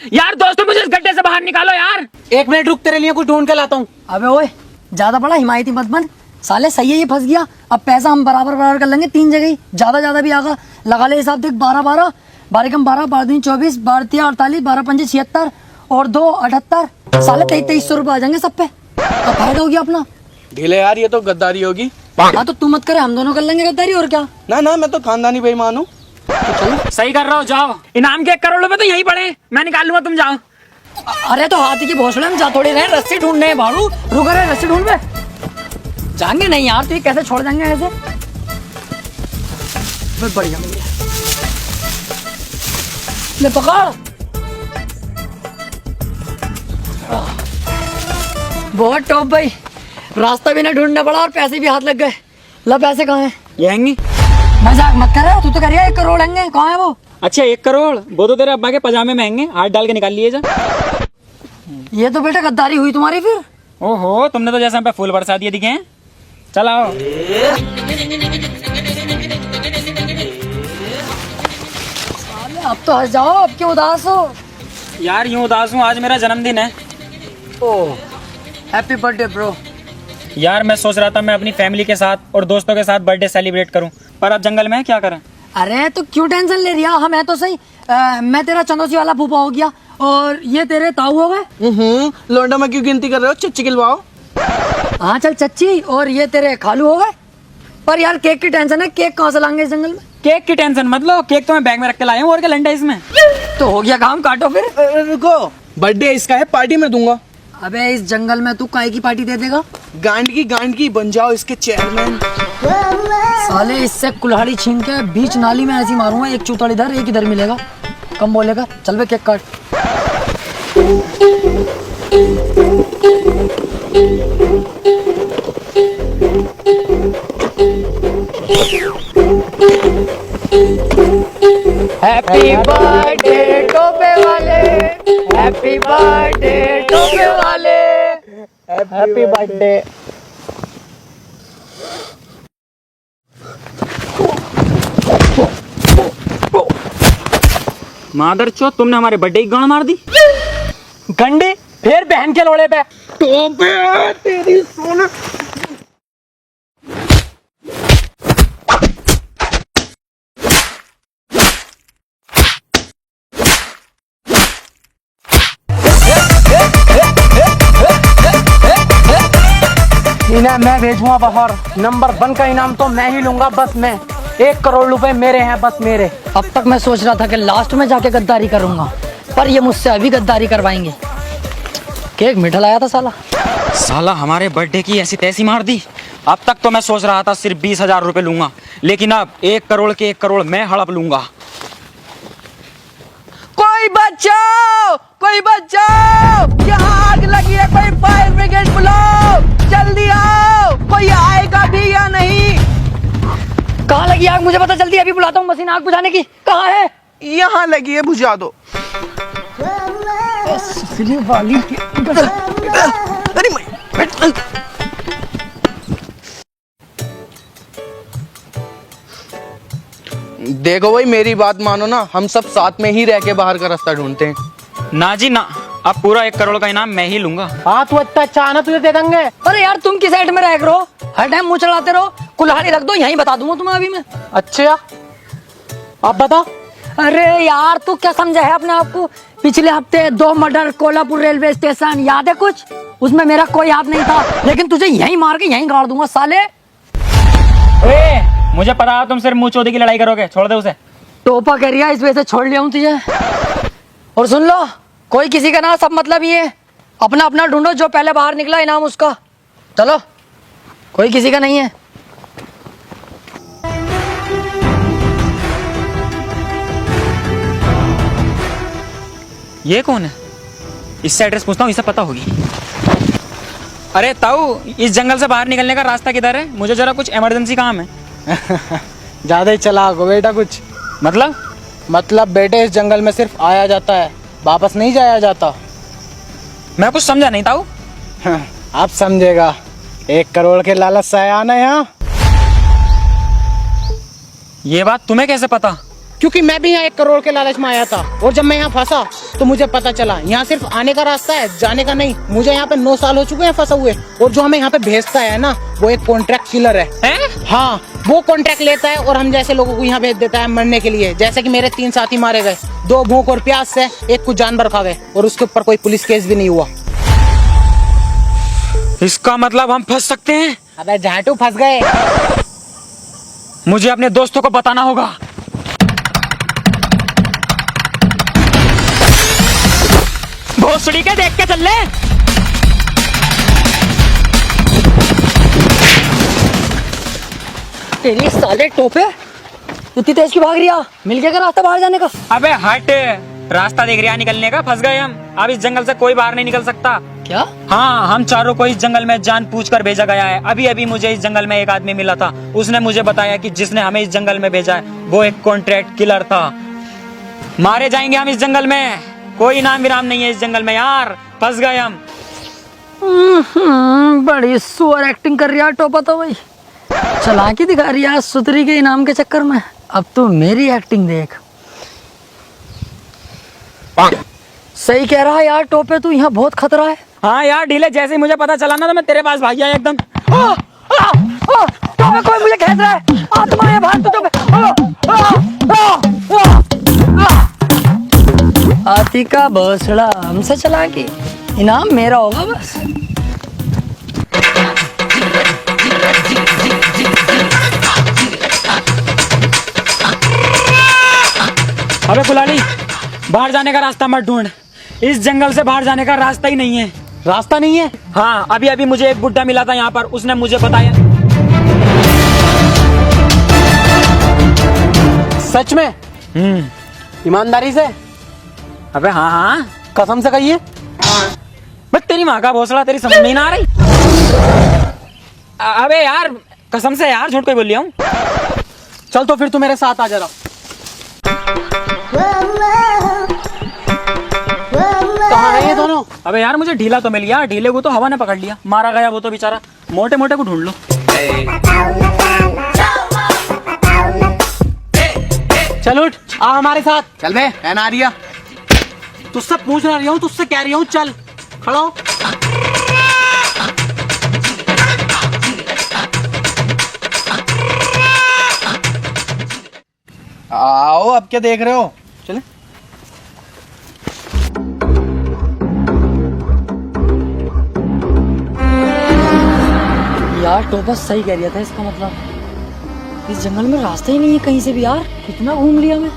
यार दोस्तों मुझे इस गड्ढे से बाहर निकालो यार। 1 मिनट रुक, तेरे लिए कुछ ढूंढ के लाता हूँ। अबे ओए, ज्यादा बड़ा हिमायती मत बन साले। सही है ये फंस गया। अब पैसा हम बराबर बराबर कर लेंगे, 3 जगह ही, ज्यादा भी आगा लगा ले हिसाब। देख 12 कम 12, 12 दूनी 24, 12 तिया 48, 12 पंजे 76 और 2 78। साले 2300 रुपये आ जाएंगे सब पे। अब फायदा हो गया अपना। ढीले यार, ये तो गद्दारी होगी। हाँ तो तू मत करे, हम दोनों कर लेंगे गद्दारी, और क्या। ना ना, मैं तो खानदानी बेईमान हूँ। सही कर रहे हो, जाओ। इनाम के 1 करोड़ रुपए तो यहीं पड़े, मैं निकाल लूंगा, तुम जाओ। अरे तो हाथी की भोसले में जा थोड़ी रहे, रस्सी ढूंढने हैं भाड़ू। रुक रहे, रस्सी ढूंढ में जाएंगे नहीं यार, तो ये कैसे छोड़ जाएंगे ऐसे। बढ़िया ले पकड़। बहुत टॉप भाई, रास्ता भी ना ढूंढना पड़ा और पैसे भी हाथ लग गए। ला पैसे कहाँ हैं? ये आएंगे। मजाक मत कर, तू तो करिए 1 करोड़ आएंगे, कहाँ है वो? अच्छा 1 करोड़, वो तो तेरे अब्बा के पजामे में आएंगे, हाथ डाल के निकाल लिए जा। ये तो बेटा गद्दारी हुई तुम्हारी फिर। ओहो, तुमने तो जैसे हम पे फूल बरसा दिए दिखे हैं। चलाओ। अब तो हंस जाओ, अब क्यों उदास हो? यार यूं उदास हूँ, आज मेरा जन्मदिन है। ओह हैप्पी बर्थडे ब्रो। यार मैं सोच रहा था मैं अपनी फैमिली के साथ और दोस्तों के साथ बर्थडे सेलिब्रेट करूं, पर अब जंगल में है, क्या करें। अरे तो क्यों टेंशन ले रही है, हम है तो सही। मैं तेरा चंदोसी वाला फूफा हो गया और ये तेरे ताऊ हो गए। लौंडा में क्यों गिनती कर रहे हो, चच्ची खिलवाओ। हाँ चल चच्ची, और ये तेरे खालू हो गए। पर यार केक की टेंशन है, केक कहाँ से लाएंगे इस जंगल में? केक की टेंशन मत लो, केक तो मैं बैग में रख के लाया हूँ, और क्या लंडा इसमें। तो हो गया काम, काटो फिर। रुको, बर्थडे इसका है, पार्टी में दूंगा। अबे इस जंगल में तू काहे की पार्टी दे देगा? गांड की बन जाओ इसके चेयरमैन। साले इससे कुल्हाड़ी छीन के बीच नाली में ऐसी मारूंगा, एक चूतड़ इधर एक इधर मिलेगा। कम बोलेगा, चल बे केक काट। हैप्पी बर्थडे टोपे वाले, हैप्पी बर्थडे टोपे वाले, हैप्पी बर्थडे। मादरचोद, तुमने हमारे बर्थडे की गांड मार दी। गंडे फिर बहन के लोड़े पे। टोपे तेरी सोना। इन्हें मैं भेजूंगा बाहर, नंबर 1 का इनाम तो मैं ही लूंगा, बस मैं। 1 करोड़ रुपए मेरे हैं, बस मेरे। अब तक मैं सोच रहा था कि लास्ट में जाके गद्दारी करूंगा, पर ये मुझसे अभी गद्दारी करवाएंगे। केक मीठा लाया था साला। साला हमारे बर्थडे की ऐसी तैसी मार दी। अब तक तो मैं सोच रहा था सिर्फ 20,000 रुपए लूंगा, लेकिन अब 1 करोड़ के 1 करोड़ मैं हड़प लूंगा। कोई बचाओ, कोई बचाओ, यहाँ आग लगी है, कोई फायर ब्रिगेड बुलाओ, जल्दी आओ। कोई आएगा भी या नहीं? कहाँ लगी आग मुझे पता, जल्दी अभी बुलाता हूँ मशीन आग बुझाने की। कहाँ है? यहाँ लगी है, बुझा दो। वाली अरे देखो भाई, मेरी बात मानो ना, हम सब साथ में ही रह के बाहर का रास्ता ढूंढते हैं। ना जी ना, अब पूरा 1 करोड़ का इनाम मैं ही लूंगा। हाँ तू इतना अच्छा ना, तुझे दे देंगे। अरे यार तुम किस साइड में रह रहो, हर टाइम मुंह चढ़ाते रहो। कुल्हाड़ी रख दो, यहीं बता दूंगा तुम्हें अभी मैं। अच्छा आप बता। अरे यार तू क्या समझा है अपने आप को? पिछले हफ्ते 2 मर्डर कोल्हापुर रेलवे स्टेशन, याद है कुछ? उसमें मेरा कोई हाथ नहीं था, लेकिन तुझे यहीं मार के यहीं गाड़ दूंगा साले। मुझे पता है तुम सिर्फ मुंह चोदी की लड़ाई करोगे, छोड़ दे उसे। टोपा कह रही है, इस वजह से छोड़ लिया हूँ तुझे। और सुन लो, कोई किसी का ना, सब मतलब ये अपना अपना ढूंढो, जो पहले बाहर निकला इनाम उसका। चलो, कोई किसी का नहीं है। ये कौन है? इससे एड्रेस पूछता हूँ, इसे पता होगी। अरे ताऊ, इस जंगल से बाहर निकलने का रास्ता किधर है? मुझे जरा कुछ इमरजेंसी काम है। ज्यादा ही चलाक हो बेटा। कुछ मतलब बेटे, इस जंगल में सिर्फ आया जाता है, वापस नहीं जाया जाता। मैं कुछ समझा नहीं ताऊ। आप समझेगा। 1 करोड़ के लालच से आया ना यहाँ। ये बात तुम्हें कैसे पता? क्योंकि मैं भी यहाँ 1 करोड़ के लालच में आया था, और जब मैं यहाँ फंसा तो मुझे पता चला यहाँ सिर्फ आने का रास्ता है, जाने का नहीं। मुझे यहाँ पे 9 साल हो चुके हैं फंसा हुए, और जो हमें यहाँ पे भेजता है ना, वो एक कॉन्ट्रैक्ट किलर है? हाँ, वो कॉन्ट्रैक्ट लेता है और हम जैसे लोगों को यहाँ भेज देता है मरने के लिए। जैसे कि मेरे 3 साथी मारे गए, 2 भूख और प्यास से, 1 को जानवर खा गए, और उसके ऊपर कोई पुलिस केस भी नहीं हुआ। इसका मतलब हम फंस सकते हैं? अबे झाटू, फंस गए। मुझे अपने दोस्तों को बताना होगा। भोसड़ी के देख के चल ले। तेरी साले टोपे, इतनी तेज की भाग रही है? मिल गया क्या रास्ता बाहर जाने का? अबे हट, रास्ता देख रहा निकलने का, फंस गए हम। अब इस जंगल से कोई बाहर नहीं निकल सकता। क्या? हाँ, हम चारों को इस जंगल में जान पूछकर भेजा गया है। अभी अभी मुझे इस जंगल में एक आदमी मिला था, उसने मुझे बताया कि जिसने हमें इस जंगल में भेजा है वो एक कॉन्ट्रैक्ट किलर था। मारे जाएंगे हम इस जंगल में, कोई नाम विराम नहीं है इस जंगल में यार, फंस गए हम। बड़ी सुअर एक्टिंग कर रही है टोपा तो भाई, चालाकी दिखा रही है सुतरी के इनाम के चक्कर में। अब तो मेरी एक्टिंग देख। सही कह रहा है यार टोपे, तू यहाँ बहुत खतरा है। हाँ यार ढीले, जैसे ही मुझे पता चला ना तो मैं तेरे पास भाग गया एकदम। टोपे कोई मुझे खेच रहा है, तुम्हारे भाग तो टोपे। हाथी का भोसड़ा हमसे चला के इनाम मेरा होगा बस। अबे कुलाली, बाहर जाने का रास्ता मत ढूंढ, इस जंगल से बाहर जाने का रास्ता ही नहीं है। रास्ता नहीं है? हाँ, अभी अभी मुझे एक बुड्ढा मिला था यहाँ पर, उसने मुझे बताया। सच में? ईमानदारी से? अबे हाँ हाँ, कसम से कहिए। बस तेरी माँ का भोसड़ा, तेरी समझ नहीं ना आ रही? अबे यार कसम से यार, झूठ कोई बोल लिया हूँ। चल तो फिर तू मेरे साथ आ जरा। कहाँ है ये दोनों? अबे यार मुझे ढीला तो मिल गया, ढीले को तो हवा ने पकड़ लिया, मारा गया वो तो बेचारा। मोटे मोटे को ढूंढ लो। चल उठ, आ हमारे साथ। चल बे, है ना रिया, तुझसे पूछ रही हूँ, तुझसे कह रही हूँ, चल खड़ा हो। आओ, अब क्या देख रहे हो, चले। यार टोपा सही कह रहा था, इसका मतलब इस जंगल में रास्ता ही नहीं है कहीं से भी यार, कितना घूम लिया मैं।